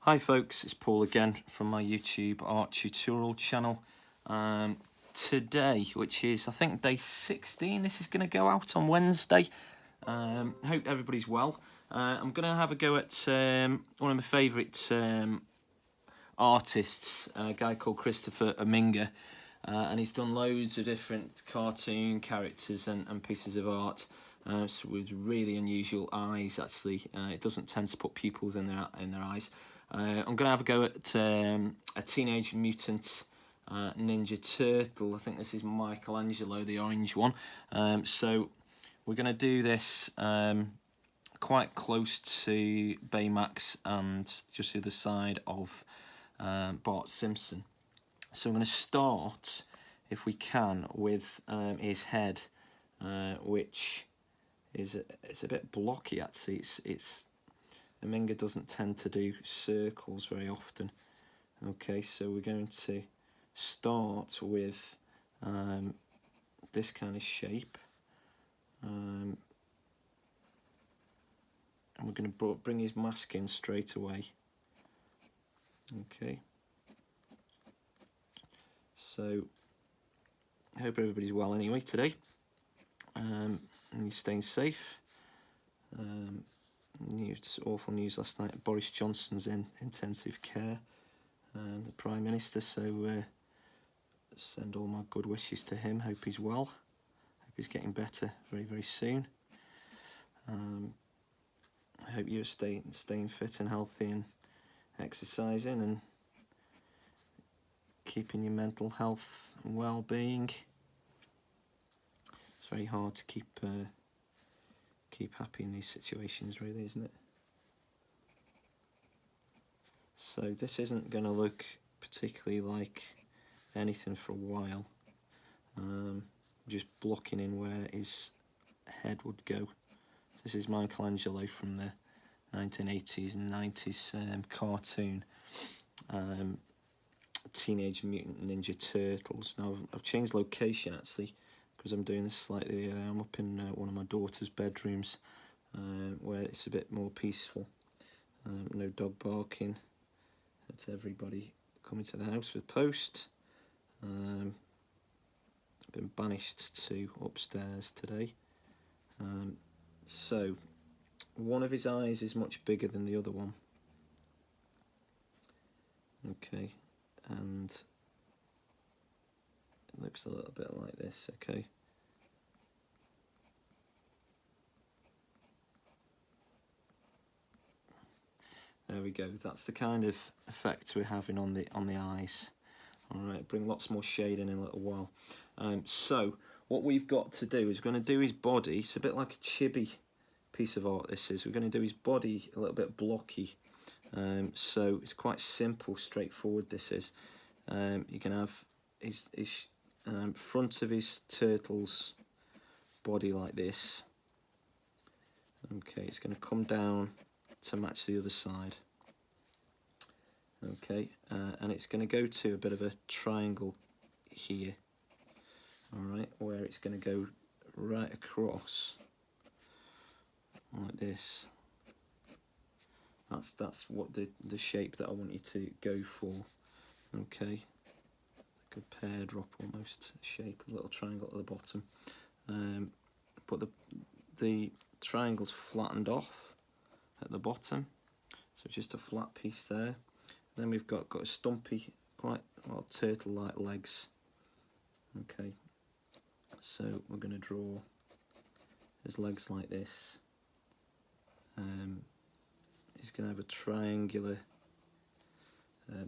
Hi folks, it's Paul again from my YouTube art tutorial channel. Today, which is I think day 16, this is going to go out on Wednesday. Hope everybody's well. I'm going to have a go at one of my favourite artists, a guy called Christopher Aminga, and he's done loads of different cartoon characters and pieces of art. So with really unusual eyes, actually. It doesn't tend to put pupils in their eyes. I'm going to have a go at a Teenage Mutant Ninja Turtle. I think this is Michaelangelo, the orange one. So we're going to do this quite close to Baymax and just the other side of Bart Simpson. So I'm going to start, if we can, with his head, which is it's a bit blocky actually. Aminga doesn't tend to do circles very often. Okay, so we're going to start with this kind of shape, and we're going to bring his mask in straight away. Okay, so I hope everybody's well anyway today, and you're staying safe. Awful news last night. Boris Johnson's in intensive care, the Prime Minister, so send all my good wishes to him. Hope he's well, hope he's getting better very, very soon. I hope you're staying fit and healthy and exercising and keeping your mental health and well-being. It's very hard to keep happy in these situations, really, isn't it? So this isn't going to look particularly like anything for a while. Just blocking in where his head would go. This is Michaelangelo from the 1980s and 90s cartoon Teenage Mutant Ninja Turtles. Now I've changed location actually, because I'm doing this slightly. I'm up in one of my daughter's bedrooms, where it's a bit more peaceful. No dog barking. That's everybody coming to the house with post. I've been banished to upstairs today. So one of his eyes is much bigger than the other one. Okay, and it looks a little bit like this. Okay. There we go. That's the kind of effect we're having on the eyes. All right, bring lots more shade in a little while. So what we've got to do is we're going to do his body. It's a bit like a chibi piece of art. This is. We're going to do his body a little bit blocky. So it's quite simple, straightforward. This is. You can have his front of his turtle's body like this. Okay, it's going to come down to match the other side. Okay, and it's going to go to a bit of a triangle here. Alright, where it's going to go right across like this. That's what the shape that I want you to go for. Okay, like a pear drop almost shape, a little triangle at the bottom. But the triangle's flattened off at the bottom, so just a flat piece there. Then we've got a stumpy, quite well turtle-like legs. Okay, so we're going to draw his legs like this. He's going to have a triangular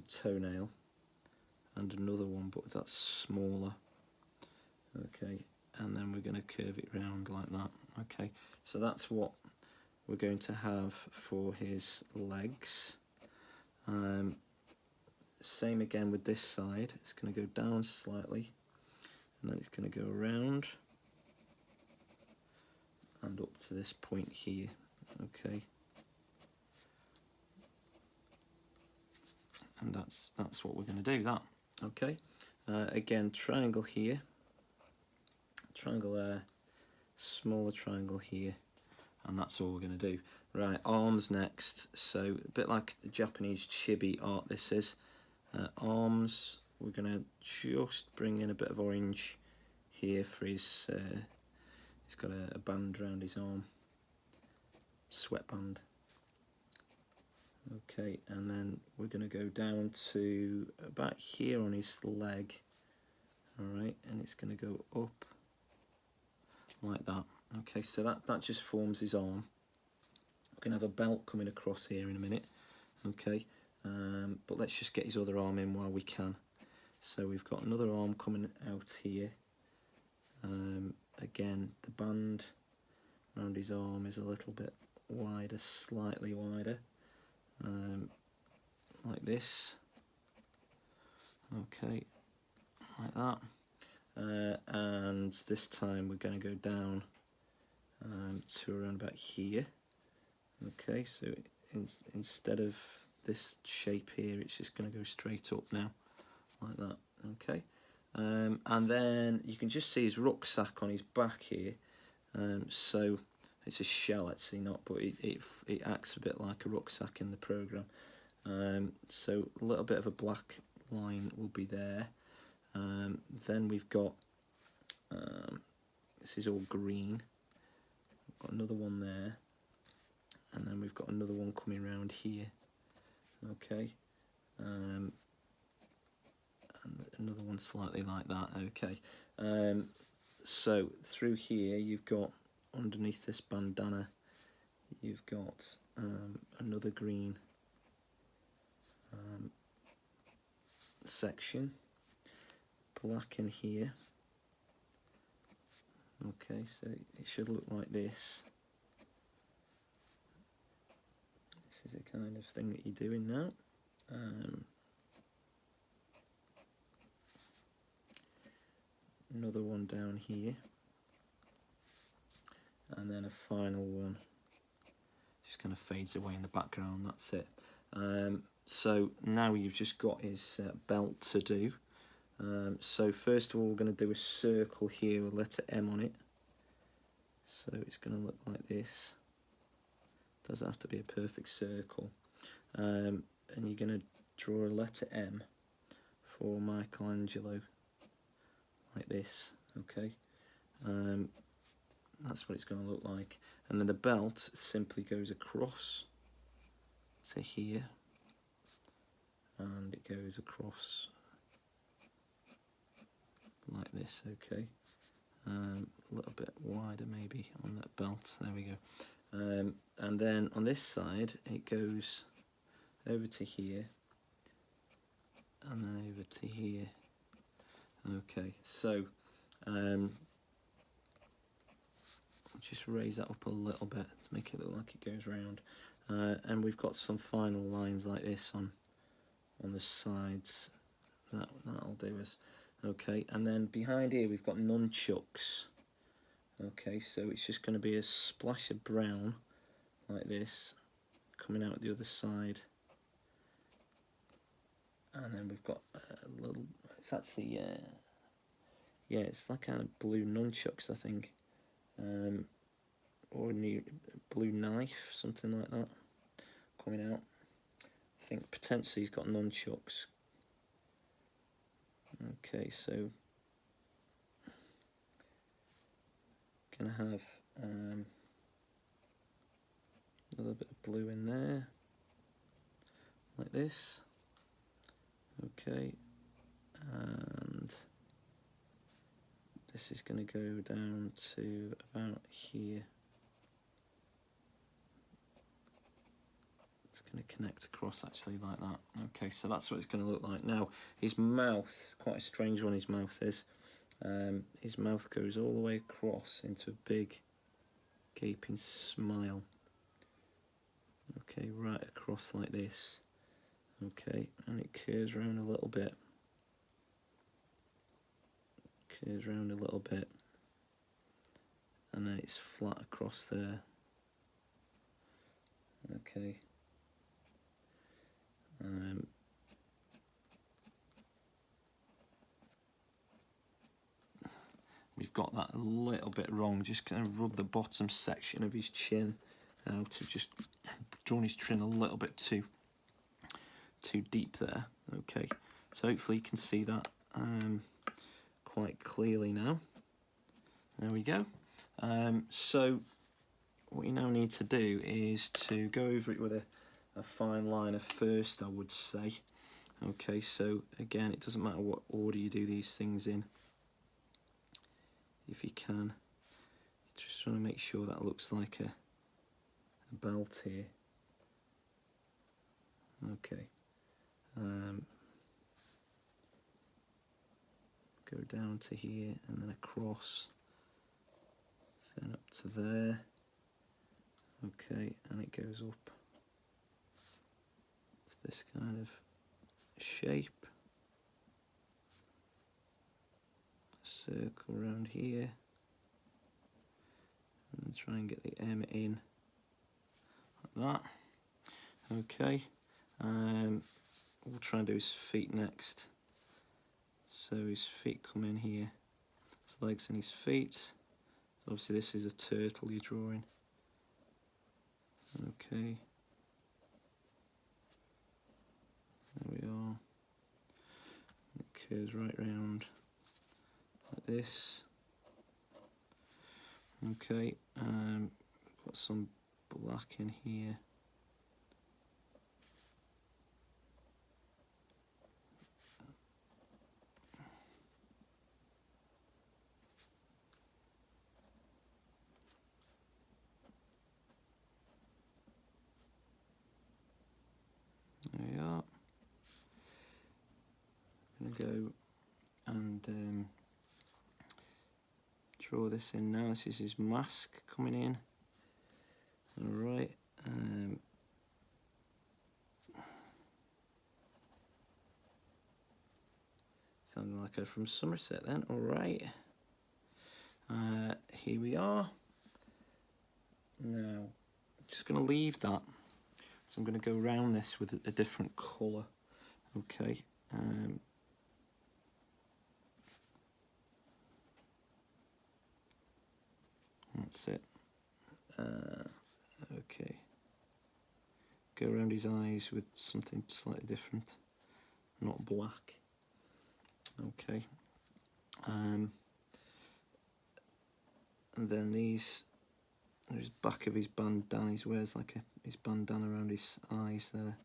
toenail and another one, but that's smaller. Okay, and then we're going to curve it round like that. Okay, so that's what we're going to have for his legs. Same again with this side. It's going to go down slightly, and then it's going to go around and up to this point here. Okay, and that's what we're going to do. That. Okay, again, triangle here, triangle there, smaller triangle here, and that's all we're going to do. Right, arms next. So a bit like the Japanese chibi art this is. Arms, we're going to just bring in a bit of orange here for his, he's got a band around his arm, sweatband. Okay, and then we're going to go down to about here on his leg. Alright, and it's going to go up like that. Okay, so that just forms his arm. We're going to have a belt coming across here in a minute. Okay, but let's just get his other arm in while we can. So we've got another arm coming out here. Again, the band around his arm is a little bit wider, slightly wider, like this. Okay, like that. And this time we're going to go down to around about here. Okay, so instead of this shape here, it's just going to go straight up now, like that. Okay, and then you can just see his rucksack on his back here. So it's a shell actually, not, but it acts a bit like a rucksack in the program. So a little bit of a black line will be there. Then we've got this is all green. We've got another one there, and then we've got another one coming around here. Okay, and another one slightly like that. Okay, so through here you've got, underneath this bandana, you've got another green section, black in here. Okay, so it should look like this. This is the kind of thing that you're doing now. Another one down here, and then a final one just kind of fades away in the background. That's it. So now you've just got his belt to do. So first of all, we're going to do a circle here with letter M on it. So it's going to look like this. Doesn't have to be a perfect circle. And you're going to draw a letter M for Michaelangelo, like this. Okay. That's what it's going to look like. And then the belt simply goes across to here, and it goes across like this. Okay, a little bit wider maybe on that belt. There we go. And then on this side it goes over to here, and then over to here. Okay, so just raise that up a little bit to make it look like it goes round. And we've got some final lines like this on the sides. That'll do us. Okay, and then behind here we've got nunchucks. Okay, so it's just going to be a splash of brown like this coming out the other side, and then we've got a little, it's actually yeah, it's like kind of blue nunchucks, I think, or a new blue knife, something like that, coming out. I think potentially he's got nunchucks. Okay, so gonna have a little bit of blue in there, like this. Okay, and this is going to go down to about here. It's going to connect across actually like that. Okay, so that's what it's going to look like. Now, his mouth, quite a strange one his mouth is. His mouth goes all the way across into a big gaping smile. Okay, right across like this. Okay, and it curves around a little bit. Curves around a little bit. And then it's flat across there. Okay. We've got that a little bit wrong. Just going to rub the bottom section of his chin to just drawn his chin a little bit too deep there. Okay, so hopefully you can see that quite clearly now. There we go. So what you now need to do is to go over it with a fine liner first, I would say. Okay, so again, it doesn't matter what order you do these things in. If you can, just trying to make sure that looks like a belt here. Okay. Go down to here and then across, then up to there. Okay, and it goes up to this kind of shape. Circle around here and try and get the M in like that. Okay, we'll try and do his feet next. So his feet come in here, his legs and his feet. Obviously this is a turtle you're drawing. Okay, there we are. It curves right round like this. Okay, got some black in here. There we are. I'm gonna go and draw this in now. This is his mask coming in. Alright. Sounding like I'm from Somerset then. Alright. Here we are. Now, I'm just going to leave that. So I'm going to go around this with a different colour. Okay. That's it. Okay. Go around his eyes with something slightly different, not black. Okay. And then there's back of his bandana. He wears like his bandana around his eyes there.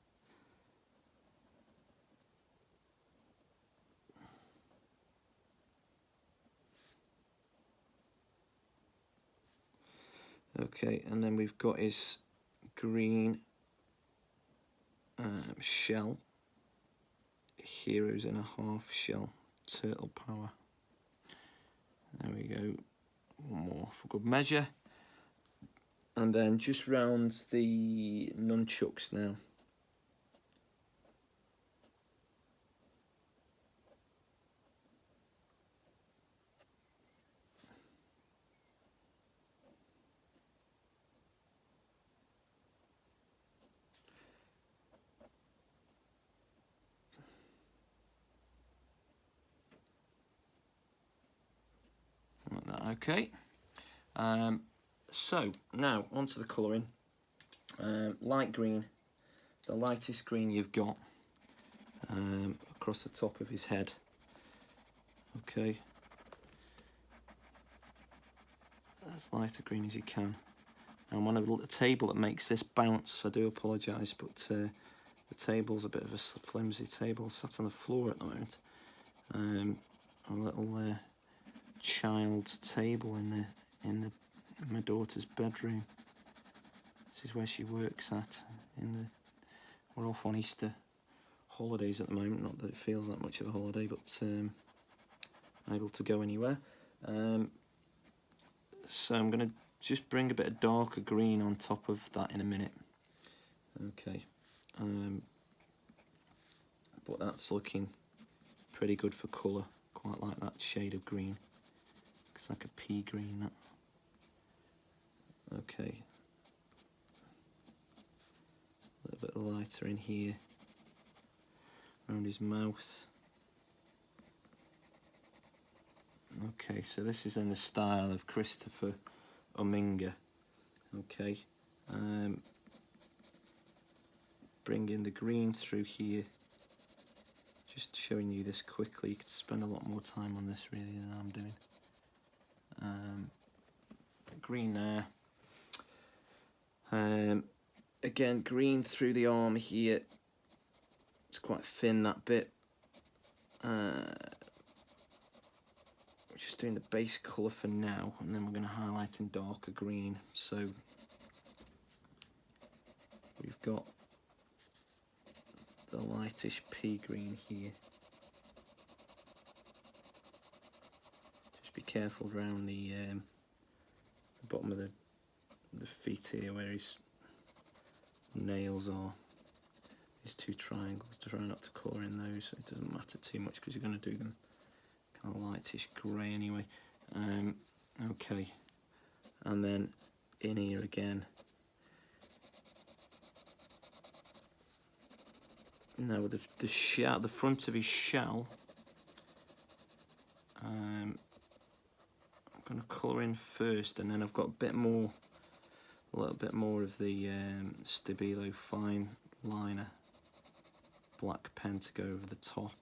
Okay, and then we've got his green shell, heroes in a half shell, turtle power. There we go, one more for good measure. And then just round the nunchucks now. Like that, okay. So now onto the colouring. Light green, the lightest green you've got, across the top of his head. Okay, as light a green as you can. And one of the table that makes this bounce, I do apologise, but the table's a bit of a flimsy table, sat on the floor at the moment. A little child's table in my daughter's bedroom. This is where she works at. We're off on Easter holidays at the moment. Not that it feels that much of a holiday, but able to go anywhere. So I'm going to just bring a bit of darker green on top of that in a minute. Okay. But that's looking pretty good for colour. Quite like that shade of green. Looks like a pea green, that. Okay. A little bit lighter in here. Around his mouth. Okay, so this is in the style of Christopher Ominga. Okay. Bring in the green through here. Just showing you this quickly. You could spend a lot more time on this really than I'm doing. Green there. Again, green through the arm here. It's quite thin, that bit. We're just doing the base colour for now, and then we're going to highlight in darker green. So we've got the lightish pea green here. Just be careful around the bottom of the feet here, where his nails are. These two triangles, try not to colour in those. It doesn't matter too much because you're going to do them kind of lightish grey anyway. Okay, and then in here again. Now with the shell, the front of his shell, I'm going to colour in first, and then I've got a little bit more of the Stabilo fine liner black pen to go over the top,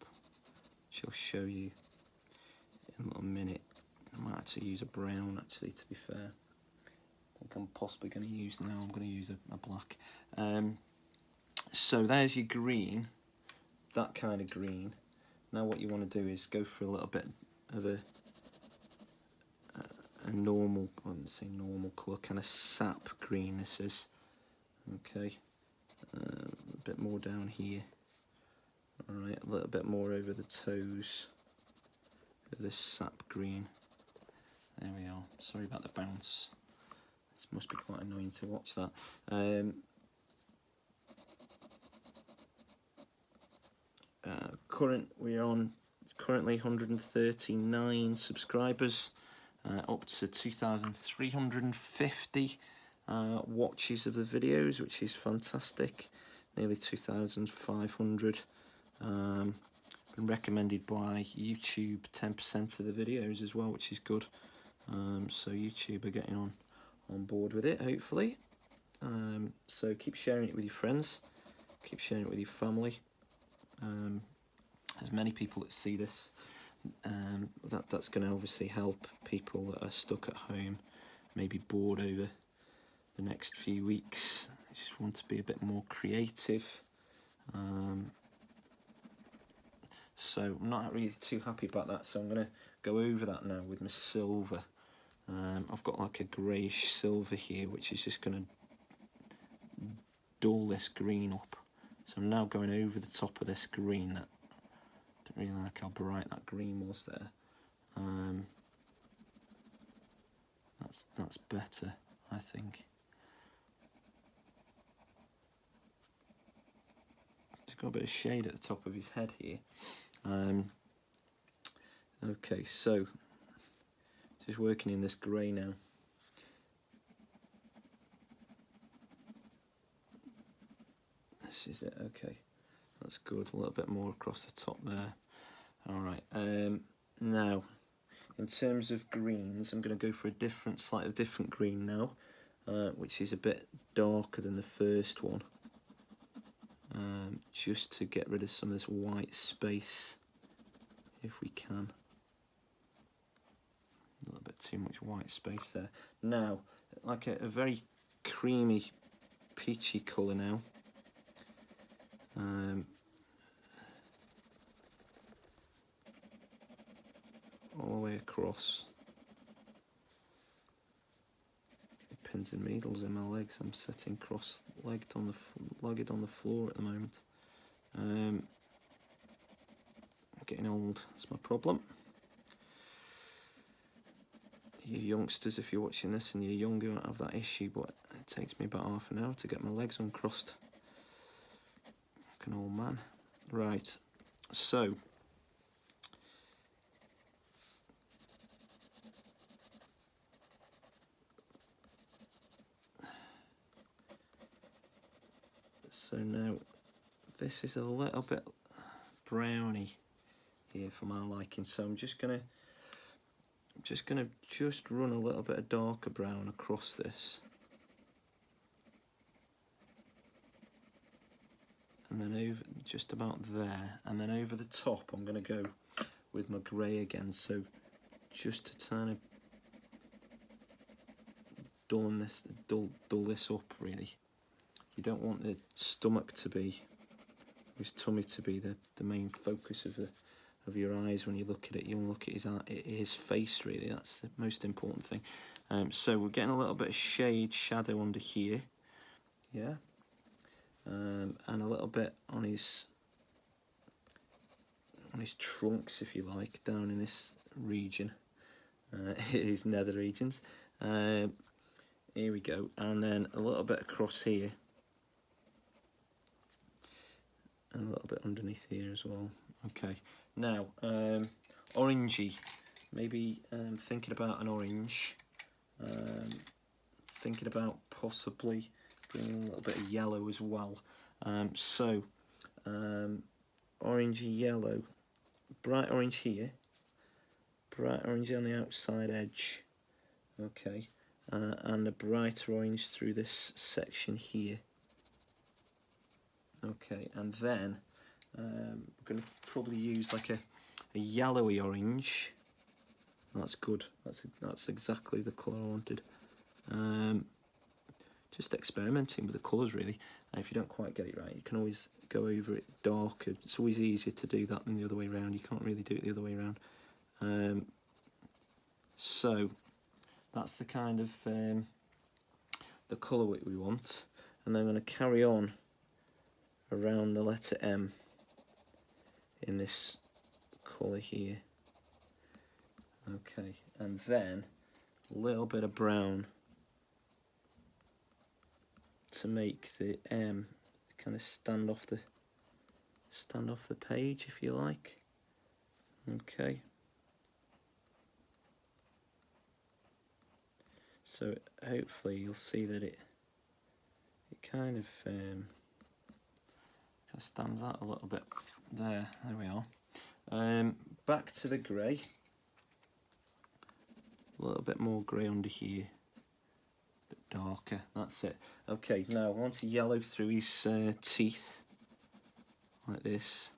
which I'll show you in a little minute. I might actually use a brown, actually, to be fair. I think I'm possibly going to use, now I'm going to use a black. So there's your green, that kind of green. Now what you want to do is go for a little bit of a normal, I wouldn't say normal colour, kind of sap green this is. Okay, a bit more down here. Alright, a little bit more over the toes of this sap green. There we are. Sorry about the bounce. This must be quite annoying to watch that. We're on currently 139 subscribers, up to 2,350 watches of the videos, which is fantastic. Nearly 2,500. Been recommended by YouTube 10% of the videos as well, which is good. So YouTube are getting on board with it, hopefully. So keep sharing it with your friends, keep sharing it with your family. There's many people that see this. That's going to obviously help people that are stuck at home, maybe bored over the next few weeks. I just want to be a bit more creative. So I'm not really too happy about that, so I'm going to go over that now with my silver. I've got like a greyish silver here, which is just going to dull this green up. So I'm now going over the top of this green. That I don't really like how bright that green was there. That's better, I think. He's got a bit of shade at the top of his head here. Okay, so just working in this grey now. This is it. Okay, that's good. A little bit more across the top there. All right. Now, in terms of greens, I'm going to go for a slightly different green now, which is a bit darker than the first one, just to get rid of some of this white space, if we can. A little bit too much white space there. Now, like a very creamy, peachy colour now. All the way across. Pins and needles in my legs. I'm sitting cross-legged on the floor at the moment. I'm getting old. That's my problem. You youngsters, if you're watching this and you're younger, you won't have that issue, but it takes me about half an hour to get my legs uncrossed. Like an old man. Right, so now this is a little bit browny here for my liking, so I'm just gonna run a little bit of darker brown across this. and then over just about there, and then over the top I'm going to go with my grey again, so just to kind of dull this up really. You don't want the stomach to be, his tummy to be the main focus of your eyes when you look at it. You want to look at his face really, that's the most important thing. So we're getting a little bit of shadow under here, yeah, and a little bit on his trunks, if you like, down in this region, his nether regions. Here we go, and then a little bit across here, and a little bit underneath here as well. Okay, now orangey, maybe thinking about an orange, thinking about possibly bringing a little bit of yellow as well. Orangey yellow, bright orange here, bright orange on the outside edge, okay, and a brighter orange through this section here. Okay, and then we're going to probably use like a yellowy orange. That's good. That's exactly the colour I wanted. Just experimenting with the colours really. If you don't quite get it right, you can always go over it darker. It's always easier to do that than the other way around. You can't really do it the other way around. So that's the kind of the colour we want, and then I'm going to carry on around the letter M in this colour here. Okay, and then a little bit of brown to make the M kind of stand off the page, if you like. Okay. So hopefully you'll see that it kind of stands out a little bit. There we are. Back to the grey. A little bit more grey under here. A bit darker. That's it. Okay, now I want to yellow through his teeth, like this.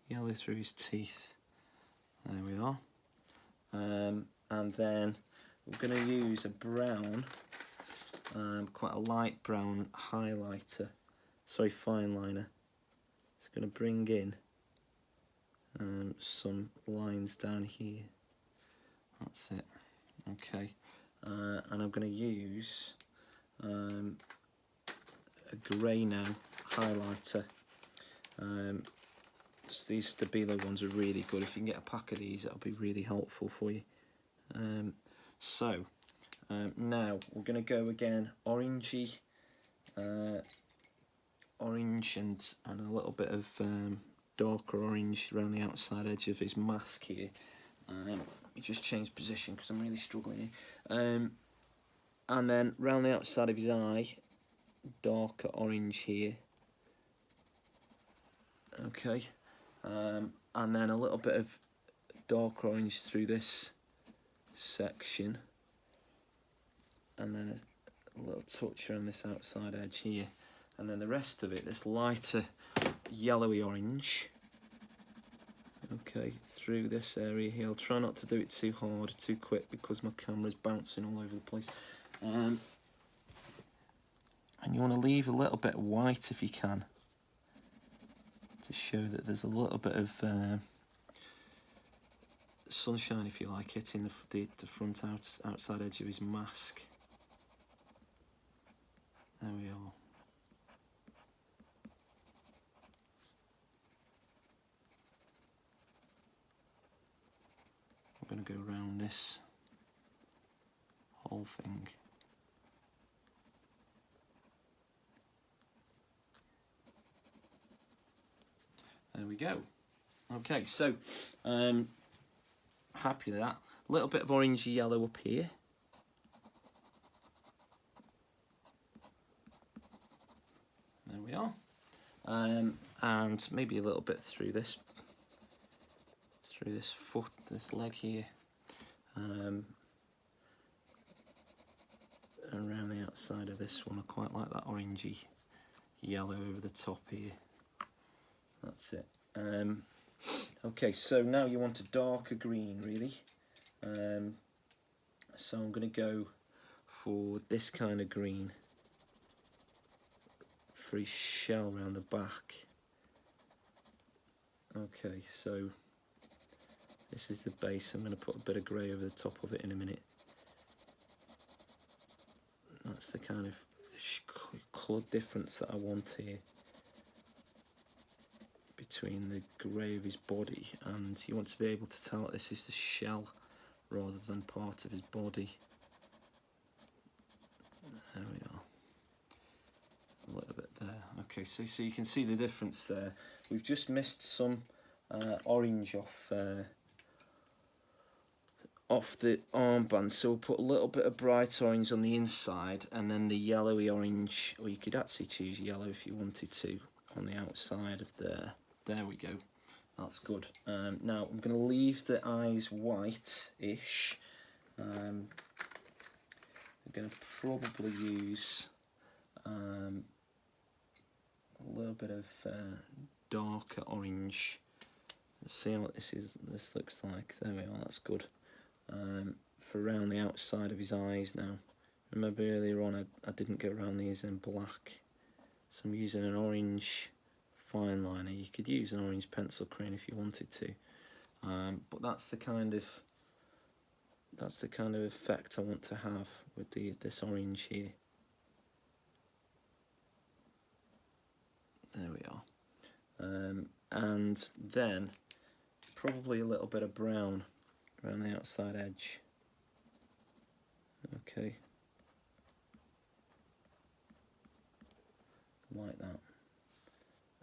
Yellow through his teeth. There we are. And then we're going to use a brown, quite a light brown highlighter. Sorry, fine liner. It's going to bring in some lines down here. That's it. Okay, and I'm going to use a grey now highlighter. So these Stabilo ones are really good. If you can get a pack of these, that'll be really helpful for you. Now we're going to go again orangey, orange and a little bit of darker orange around the outside edge of his mask here. Let me just change position because I'm really struggling here. And then round the outside of his eye, darker orange here. Okay, and then a little bit of dark orange through this section, and then a little touch around this outside edge here, and then the rest of it, this lighter yellowy orange, okay, through this area here. I'll try not to do it too hard, too quick, because my camera's bouncing all over the place. And you want to leave a little bit of white if you can, to show that there's a little bit of sunshine, if you like, hitting the front outside edge of his mask. There we are. We're going to go around this whole thing. There we go. Okay, so happy with that. A little bit of orangey yellow up here. There we are. And maybe a little bit through this foot, this leg here. And around the outside of this one. I quite like that orangey yellow over the top here. That's it. Okay, so now you want a darker green, really. So I'm going to go for this kind of green for his shell around the back. Okay, so this is the base. I'm going to put a bit of grey over the top of it in a minute. That's the kind of colour difference that I want here between the grey of his body, and you want to be able to tell that this is the shell rather than part of his body. There we are. A little bit there. Okay, so you can see the difference there. We've just missed some orange off the armband, so we'll put a little bit of bright orange on the inside, and then the yellowy orange, or you could actually choose yellow if you wanted to, on the outside of there. There we go. That's good. Now I'm going to leave the eyes white-ish. I'm going to probably use a little bit of darker orange. Let's see what this looks like. There we are. That's good. For around the outside of his eyes now. Remember earlier on I didn't go around these in black, so I'm using an orange fine liner. You could use an orange pencil crayon if you wanted to, but that's the kind of effect I want to have with this orange here. There we are. And then probably a little bit of brown around the outside edge. Okay, like that,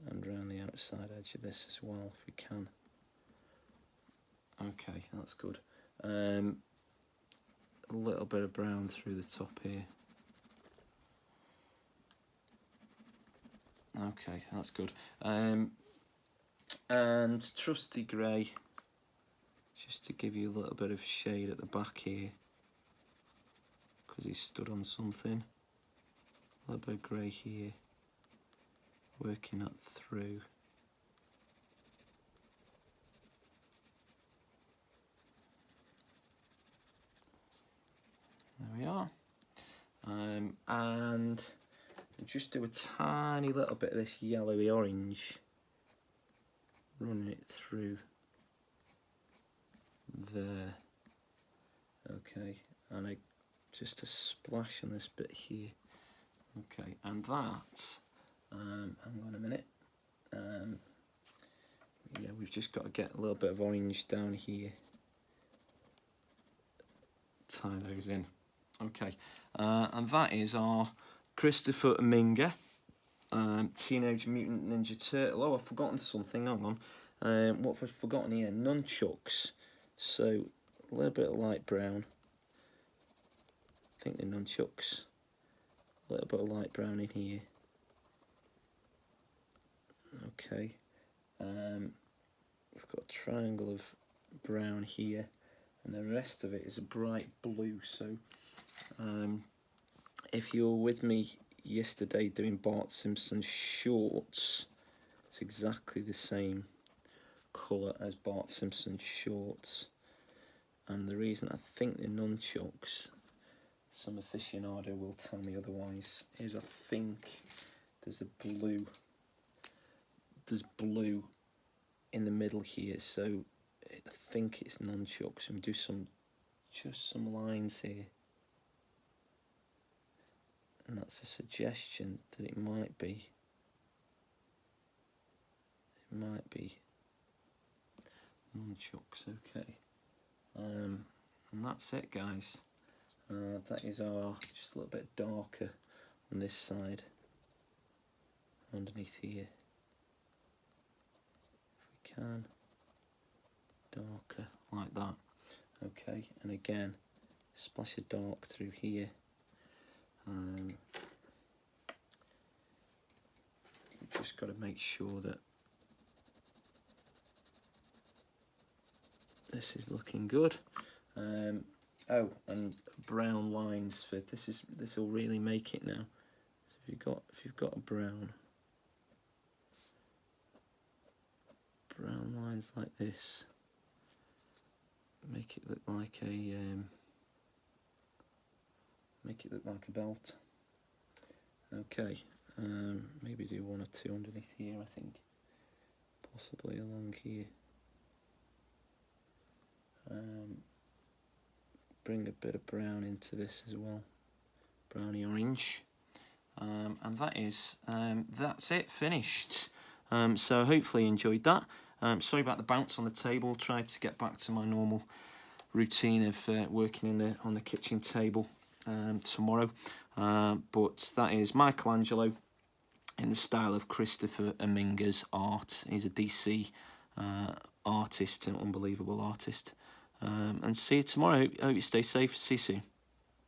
and around the outside edge of this as well if we can. Okay, that's good. A little bit of brown through the top here. Okay, that's good. And trusty grey, just to give you a little bit of shade at the back here, because he's stood on something. A little bit of grey here, working that through. There we are. And just do a tiny little bit of this yellowy orange, running it through there. Okay, and just a splash on this bit here. Okay, and that, hang on a minute. Yeah, we've just got to get a little bit of orange down here. Tie those in. Okay, and that is our Christopher Minga, Teenage Mutant Ninja Turtle. Oh, I've forgotten something, hang on. What have I forgotten here? Nunchucks. So, a little bit of light brown. I think they're nunchucks. A little bit of light brown in here. Okay. We've got a triangle of brown here, and the rest of it is a bright blue. So, if you were with me yesterday doing Bart Simpson's shorts, it's exactly the same colour as Bart Simpson's shorts. And the reason I think they're nunchucks, some aficionado will tell me otherwise, is I think there's blue in the middle here, so I think it's nunchucks. And do just some lines here, and that's a suggestion that it might be nunchucks. Okay, and that's it, guys. That is our, just a little bit darker on this side, underneath here, if we can, darker like that. Okay, and again, splash of dark through here. Just got to make sure that this is looking good. Oh, and brown lines for this will really make it now. So if you've got a brown, eyes like this. Make it look like a belt. Okay, maybe do 1 or 2 underneath here, I think. Possibly along here. Bring a bit of brown into this as well, browny orange, and that's it, finished. So hopefully you enjoyed that. Sorry about the bounce on the table. Tried to get back to my normal routine of working on the kitchen table tomorrow, but that is Michaelangelo in the style of Christopher Aminga's art. He's a DC artist, an unbelievable artist. And see you tomorrow. Hope you stay safe. See you soon.